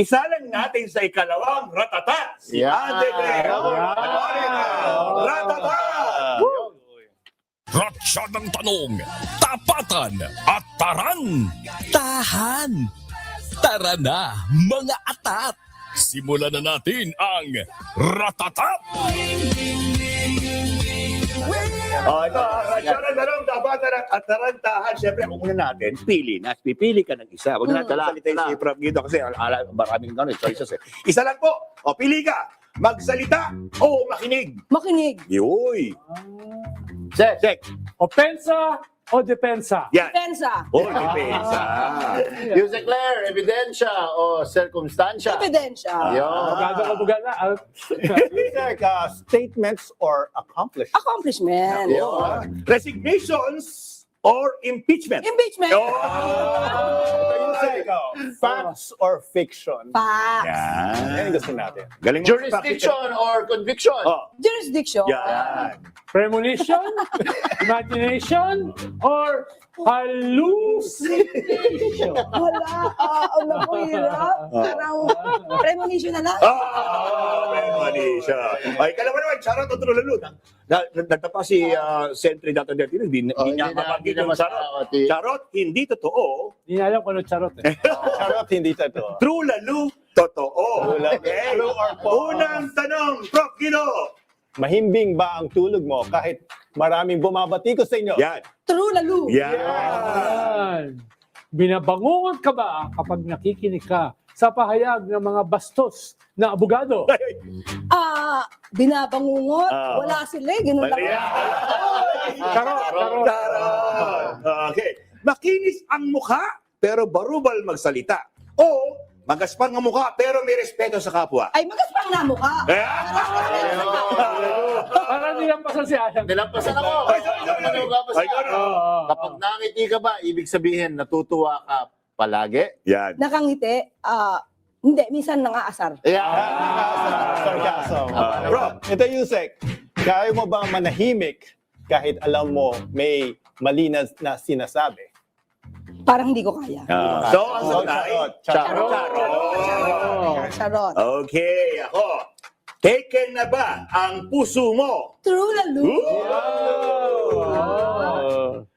Isa lang natin sa ikalawang ratata. Si Yan. Ate Claire. Ratata! Ratsyadang tanong, tapatan at taran. Tahan. Tara na, mga atat. Simulan na natin ang Ratatat! Ito, ratsyadang tanong, tapatan at tarantahan. Siyempre, kung muna natin, pili na. Pipili ka ng isa. Huwag na natin salita yung si Prof. Guido kasi maraming choices eh. Isa lang po. O, pili ka. Magsalita o makinig. Makinig. Yoy. Check. Opensa o depensa? Yan. Depensa. Oh, depensa. Music Claire, ebidensya o circumstansya? Ebidensya. Yun. Bugala. Like statements or accomplishments. Accomplishment. Yun. Resignations or impeachment. Impeachment. Facts or fiction. Facts. Yan. Yan gusto natin. Galing mo. Jurisdiction or conviction? Oh. Jurisdiction. Yan. Premonition, imagination, or hallucination? Wala. Ano po hirap? Parang premonition na lang. Premonition. Ay, kala mo naman, charot o trulalo. Nagtapa si Sentry Data Dentino, hindi niya mabanggit yung charot. Charot, hindi totoo. Hindi na alam kung ano charot eh. Charot, hindi totoo. True lalo, totoo. Okay. True or false. Unang tanong, Prof. Guido. Mahimbing ba ang tulog mo kahit maraming bumabatikos sa inyo? Yan. True lalo. Yan. Yan. Binabangungot ka ba kapag nakikinig ka sa pahayag ng mga bastos na abogado? Binabangungot. Ah. Wala sila eh. Ganun lang. Mali yan. Charot. Charot. Okay. Makinis ang mukha, pero barubal magsalita. O, magaspang ang mukha, pero may respeto sa kapwa. Ay, magaspang na mukha. Parang nilampasan si Alan. Nilampasan ako. Ay, sorry. Kapag nangiti ka ba, ibig sabihin natutuwa ka palagi? Yan. Nakangiti. Hindi, minsan nangaasar. Sarcasm. Bro. Ito, Yusek. Kaya mo bang manahimik kahit alam mo may mali na sinasabi? Parang hindi ko kaya. So, ang sagot ay Charot. Charot. Okay, ako. Taken na ba ang puso mo? True lalo.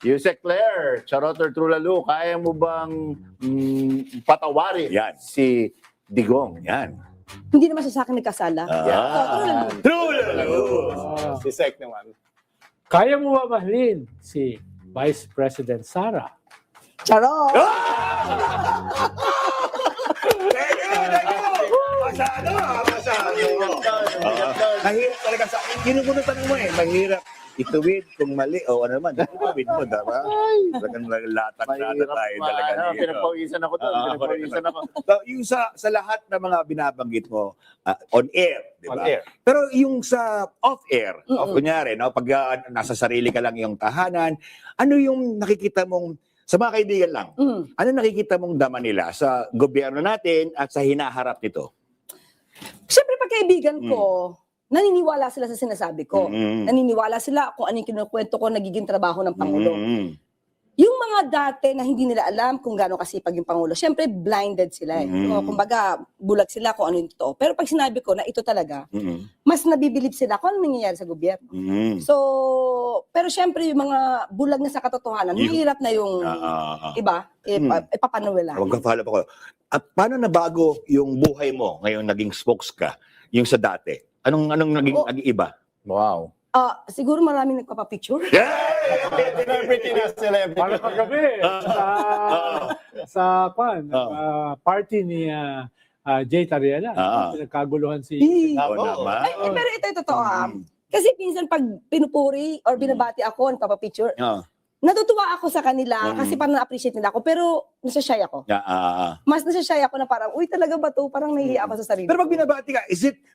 Yusek Claire, charot or true lalo, kaya mo bang patawarin Yan. si Digong? Yan. Hindi naman siya sa akin nagkasala. True lalo. True lalo. Si Sek naman. Kaya mo ba mahalin si Vice President Sara? Charot. Thank you. Masyado. Mahirap talaga sa akin. Yun ang tanong mo eh. Mahirap ituwid kung mali. O ano naman. Ituwid mo, diba? Talagang latak-latak tayo talaga dito. Pinagpawisan ako doon. Pinagpawisan ako. So, yung sa lahat ng mga binabanggit mo, on air, di ba? On air. Pero yung sa off-air, kunyari, no, pag nasa sarili ka lang yung tahanan, ano yung nakikita mong, sa mga kaibigan lang, ano nakikita mong dama nila sa gobyerno natin at sa hinaharap nito? Siyempre, pagkaibigan ko, naniniwala sila sa sinasabi ko. Naniniwala sila kung ano yung kinukwento ko, nagiging trabaho ng Pangulo. Yung mga dati na hindi nila alam kung gaano kasipag yung Pangulo, siyempre blinded sila eh. O, kumbaga, bulag sila kung ano yung totoo. Pero pag sinabi ko na ito talaga, mas nabibilib sila kung ano nangyayari sa gobyerno. So, pero siyempre yung mga bulag na sa katotohanan, mahirap na yung iba, ipapanuwila. Magka-follow ako. At paano nabago yung buhay mo ngayong naging spokes ka, yung sa dati? Anong naging iba? Wow. Siguro maraming nagpapapicture. Celebrity na celebrity. Parang kagabi sa party ni Jay Tariela. Pinagkaguluhan si... naman. Ay, pero ito yung totoo Kasi pinsan pag pinupuri or binabati ako, nagpapapicture, natutuwa ako sa kanila kasi parang na-appreciate nila ako, pero nasa-shy ako. Mas nasa-shy ako na parang, uy, talaga ba to? Parang nahihiya ako sa sarili. Pero pag binabati ka,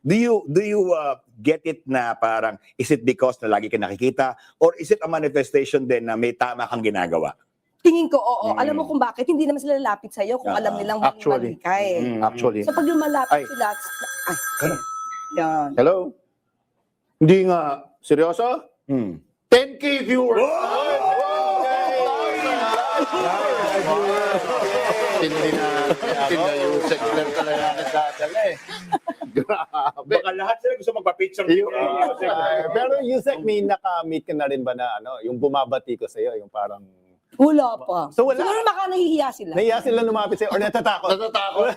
do you get it na parang, is it because na lagi ka nakikita? Or is it a manifestation din na may tama kang ginagawa? Tingin ko, oo. Alam mo kung bakit? Hindi naman sila lalapit sa'yo kung alam nilang Actually. mali ka eh. Actually. So pag lumalapit Ay. sila, yan. Hello? Hindi nga. Seryoso? 10K viewers. Tindi na Yusek Claire talaga nagdadala eh. Grabe. Baka lahat sila gusto magpa-picture. Pero Yusek, may nakamit ka na rin ba na yung bumabati ko sa'yo, yung parang Wala pa. So, wala. Siguro baka nahihiya sila. nahiya sila lumapit sa'yo or natatakot? Natatakot.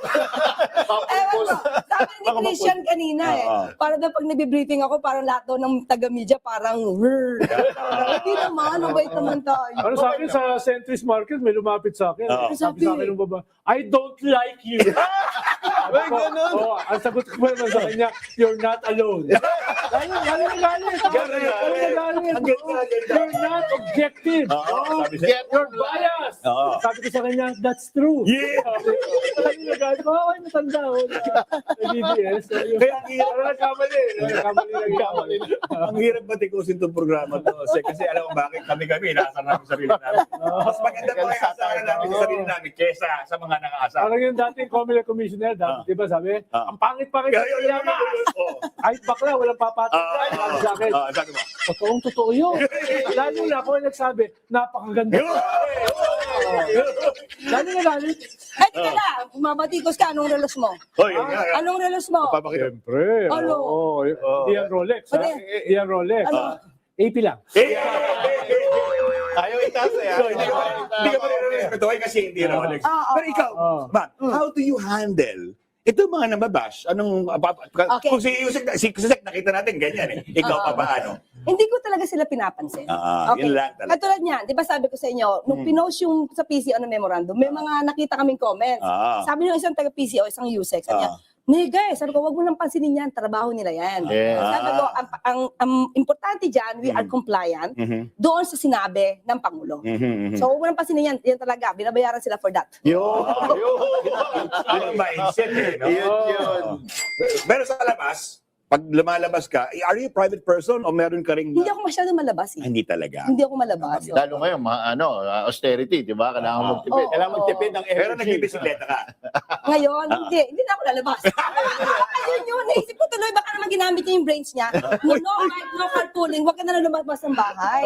Ewan ko. Sabi ni Christian kanina para daw pag nagbe-briefing ako, parang lahat daw ng taga-media, parang hindi naman, mabait naman tayo. Ano sa akin, sa Centris Market, may lumapit sa akin. Sabi sa akin ng baba, I don't like you. Ay, ganun. Ang sagot ko naman sa kanya, you're not alone. Galing na galing. You're not objective. You're biased. Sabi ko sa kanya, that's true. Yeah! Sabi na galing, ay, matanda. Sa DBS. Kaya ang hirap, Nagkamali. ang hirap batikusin itong programa to. Kasi alam mo bakit kami inaasar namin sa sarili namin. Mas maganda pa kaya asaran namin sa sarili namin kesa sa mga nakaasar. Parang yung dating Comelec Commissioner, di ba sabi, ang pangit-pangit ng yamas. Kahit bakla, walang papatid. Sabi sa akin, Sabi mo. totoo yun. Lalo na ako ang nagsabi, napakaganda. Lalo na galit. Eh, tika na, mabatikos ka, anong relos mo? Hoy, Anong relos mo? papakita. Siyempre. Ano? Di yan Rolex. ha? Ano? Di yan Rolex. Ano? AP lang. Ayaw itaas eh. Hindi ka pa rin-respeto kasi hindi Rolex. Pero ikaw, Ah. how do you handle ito mga nababash? Okay. Kung si Yusek nakita natin ganyan eh. Ikaw pa paano? Hindi ko talaga sila pinapansin. Yun lang talaga. Katulad niyan, di ba sabi ko sa inyo, nung pinost yung sa PCO na memorandum, may mga nakita kaming comments. Sabi ng isang taga-PCO, isang USEC, sabi niya, guys, sabi ko, wag mo nang pansinin yan, trabaho nila yan. Yes. Sabi ko, ang importante dyan, we are compliant doon sa sinabi ng Pangulo. So, wag mo nang pansinin yan, yan talaga, binabayaran sila for that. Yun ang mindset eh. No? Yun. Pero sa labas, pag lumalabas ka, are you a private person o meron ka ring... Hindi ako masyado malabas eh. Hindi talaga. Hindi ako malabas. Lalo ngayon, austerity, di ba? Kailangan magtipid. Kailangan magtipid ng energy. Pero nagbibisikleta ka. Ngayon, hindi na ako lalabas. Ayun yun, naisip ko tuloy, baka naman ginamit niya yung brains niya. No carpooling, wag ka na lumabas ng bahay.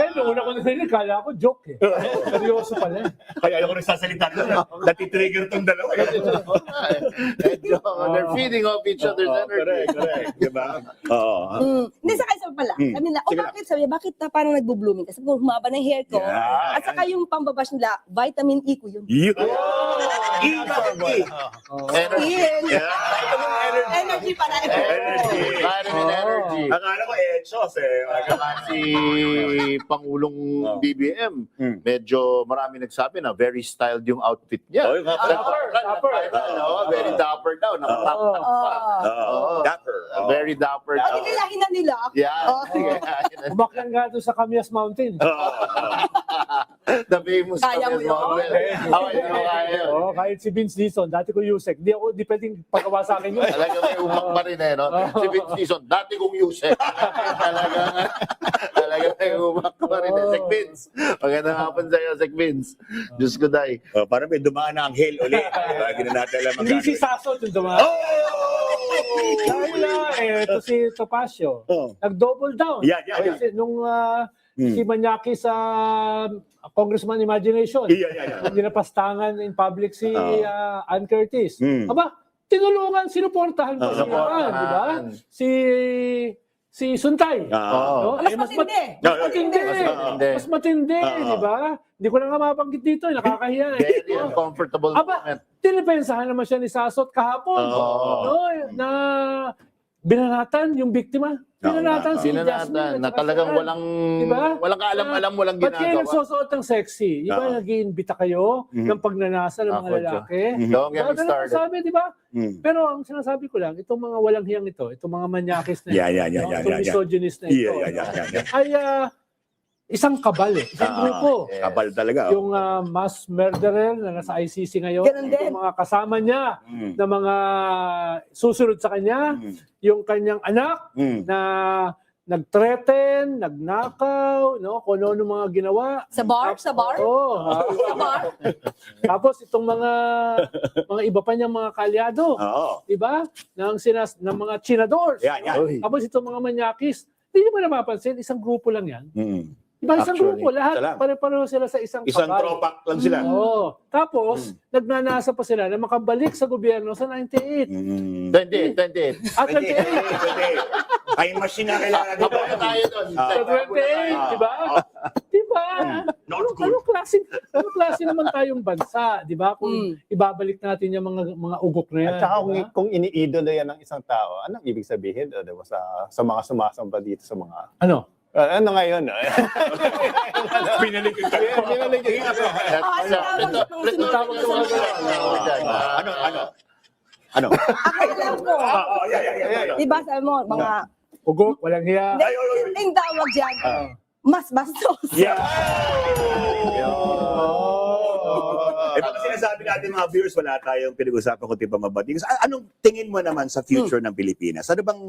Eh, noong una ko narinig, kala ko joke eh. Seryoso pala eh. Kaya ayoko nagsasalita doon. Natitrigger tong dalawa. They're feeding off each other's energy. Correct. Diba? Oo. Hindi, saka isa pala. Sabi nila, Sige bakit? Sabi niya, bakit na parang nagbo-blooming? Kasi kung humaba na yung hair ko, Yeah. at saka yung pambabash nila, vitamin E ko yun. Yun. Energy. Energy pala. Vitamin energy. Akala ko etchos eh. Saka si Pangulong BBM, medyo marami nagsabi na very styled yung outfit niya. Dapper. Very dapper daw. Nakatap pa. Dapper. Very dapper daw. Pati nilahin na nila. Yeah. Umakyang nga doon sa Camias Mountain. The famous Kaya mo yun? Kaya. Kahit si Vince Dizon, dati ko Yusek. Di pwedeng pagawa sa akin yun. Talaga may umak pa rin eh, no? Si Vince Dizon, dati kong Yusek. Talaga may umak pa rin eh. Sek Vince. Magandang hapon sa'yo, Sek Vince. Diyos ko, day. Parang may dumaan na ang hail ulit. Hindi na natin alam ang Hindi si gagawin. Sasot yung dumaan. Dahil ito si Topacio. Nag-double down. Yeah. Kasi nung si Manyaki sa Congressman Imagination, Yeah. dinapastangan in public si Ann Curtis. Aba, tinulungan, sinuportahan ko siya. Di ba? Si Suntay. No? Mas matindi. Mas matindi, di ba? Hindi ko na nga mabanggit dito, nakakahiya. Very uncomfortable Aba, moment. tinipensahan naman siya ni Sasot kahapon. No, na binanatan yung biktima. Binanatan si Jasmine. Sinanatan na talagang Diba? walang kaalam-alam, walang Ba't kayo ginagawa. nagsusuot ng sexy? Di ba nag-iimbita kayo ng pagnanasa ng mga lalaki? Don't get me Ganun ang started. sabi, di ba? Pero ang sinasabi ko lang, itong mga walang hiyang ito, itong mga manyakis na ito, itong misogynist na ito, ay isang kabal eh. Isang grupo. Kapal talaga. Yung mass murderer na nasa ICC ngayon, Ganun din. yung mga kasama niya na mga susunod sa kanya, yung kanyang anak na nag-threaten, nagnakaw, no? Kung ano mga ginawa. Sa bar? Sa bar. Sa bar? Tapos itong mga iba pa niyang mga kalyado, di ba? Ng mga chinadors. Yeah. Tapos itong mga manyakis, hindi mo na mapansin, isang grupo lang yan. Diba, isang Actually, grupo, lahat, isa lang. pare-pareho sila sa isang Isang pakay. tropa lang sila. Oo. Tapos, nagnanasa pa sila na makabalik sa gobyerno sa 98. 28. At 28. Pwede. Ay, machine na kailangan dito. Habang tayo doon. Sa 28, di ba? Di ba? Ano klase naman tayong bansa, di ba? Kung ibabalik natin yung mga ugok na yan. At saka di ba? kung iniidolo yan ng isang tao, anong ibig sabihin diba, sa mga sumasamba dito sa mga... Ano? ano ngayon? Pinalik yung tayo. Pinalik yung Tawag sa mga Ano? Ako alam ko. Yeah. Diba sabi mo, mga, ugok, walang hiya. yung tawag dyan, mas bastos. Yeah! Eh, pag sinasabi natin mga viewers, wala tayong pinag-usapan kundi pa mabati. Anong tingin mo naman sa future ng Pilipinas? Ano bang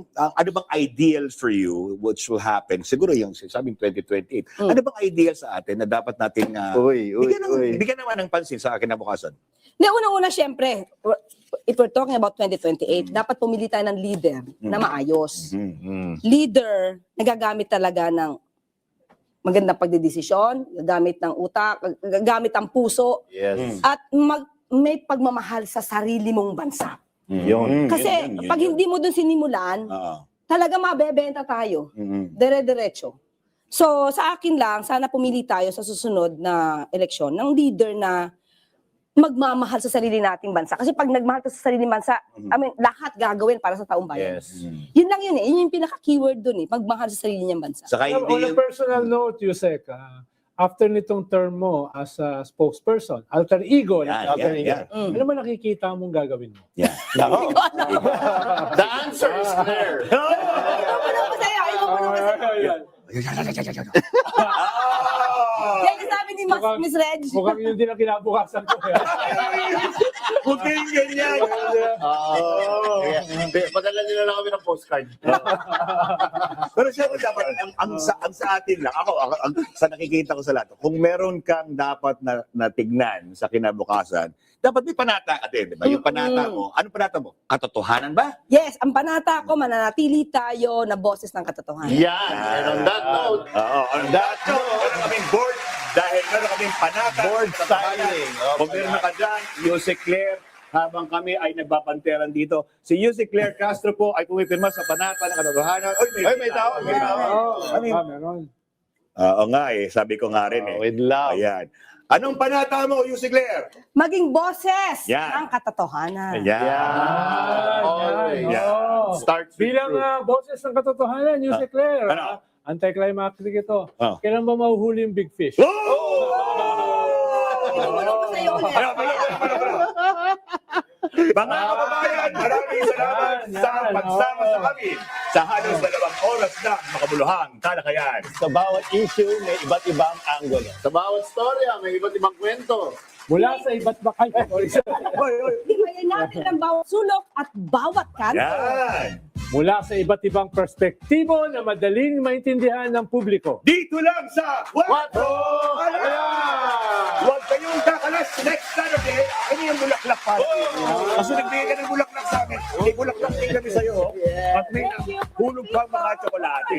ideal for you which will happen? Siguro yung sabing 2028. Ano bang ideal sa atin na dapat natin bigyan naman ng pansin sa kinabukasan? Hindi, unang-una, syempre, if we're talking about 2028, dapat pumili tayo ng leader na maayos. Leader, nagagamit talaga ng magandang pagdedesisyon, gagamit ng utak, gagamit ang puso, Yes. at may pagmamahal sa sarili mong bansa. Yun. Kasi pag hindi mo dun sinimulan, talaga mabebenta tayo. Dire-diretso. So, sa akin lang, sana pumili tayo sa susunod na eleksyon ng leader na magmamahal sa sarili nating bansa. Kasi pag nagmahal ka sa sarili bansa, lahat gagawin para sa taong bayan. Yes. Yun lang yun eh. Yun yung pinaka-keyword dun eh. Magmahal sa sarili niyang bansa. Saka On hindi a personal note, Yusek, after nitong term mo as a spokesperson, alter ego, Yan. ano ba nakikita mong gagawin mo? Yan. The answer is clear. Yan yung sabi ni Miss Reg. Mukhang yun din ang kinabukasan ko. Huwag kayong ganyan. Padala nila lang kami ng postcard. Pero syempre dapat, ang sa atin lang, ako, sa nakikita ko sa lahat, kung meron kang dapat na tignan sa kinabukasan, dapat may panata ka din, di ba? Yung panata mo, ano panata mo? Katotohanan ba? Yes, ang panata ko, mananatili tayo na boses ng katotohanan. Yan. And on that note, Oo, on that note, meron kaming board, dahil meron kaming panata. Board sa katotohanan. styling. Kung meron na ka dyan, Yusek Claire, habang kami ay nagbapanteran dito. Si Yusek Claire Castro po ay pumipirma sa panata ng katotohanan. May tao. Meron. Oo nga eh, sabi ko nga rin eh. With love. Ayan. Anong panata mo, Yusek Claire? Maging boses Yan. ng katotohanan. always. Oo. Start Bilang boses ng katotohanan, Yusek Claire, Ano? anti-climactic ito. Oh. Kailan ba mahuhuli yung big fish? Oh! Ano ko sa'yo ulit? Mga kababayan, maraming salamat sa pagsama sa kami sa halos 2 oras na makabuluhang talakayan. Sa bawat issue, may iba't ibang angulo. Sa bawat storya, may iba't ibang kwento. Mula sa iba't bakay. Himayin natin ang bawat sulok at bawat kanto. Yan. Mula sa iba't ibang perspektibo na madaling maintindihan ng publiko. Dito lang sa Wato Alam! Huwag kayong kakalas next Saturday. Ano yung bulaklak pa? Kasi nagbigay ka ng bulaklak sa amin. May bulaklak din kami sa'yo. At may hulog pa mga tsokolate.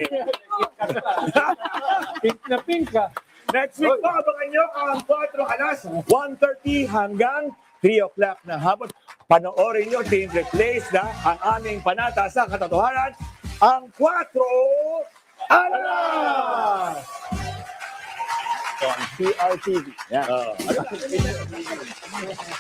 Pink na pink ka. Next week po, abangan nyo ang 4 alas 1:30 hanggang 3 o'clock na hapon. Panoorin nyo, team replace na ang aming panata sa katotohanan, ang 4 alas! On PRTV. Yan.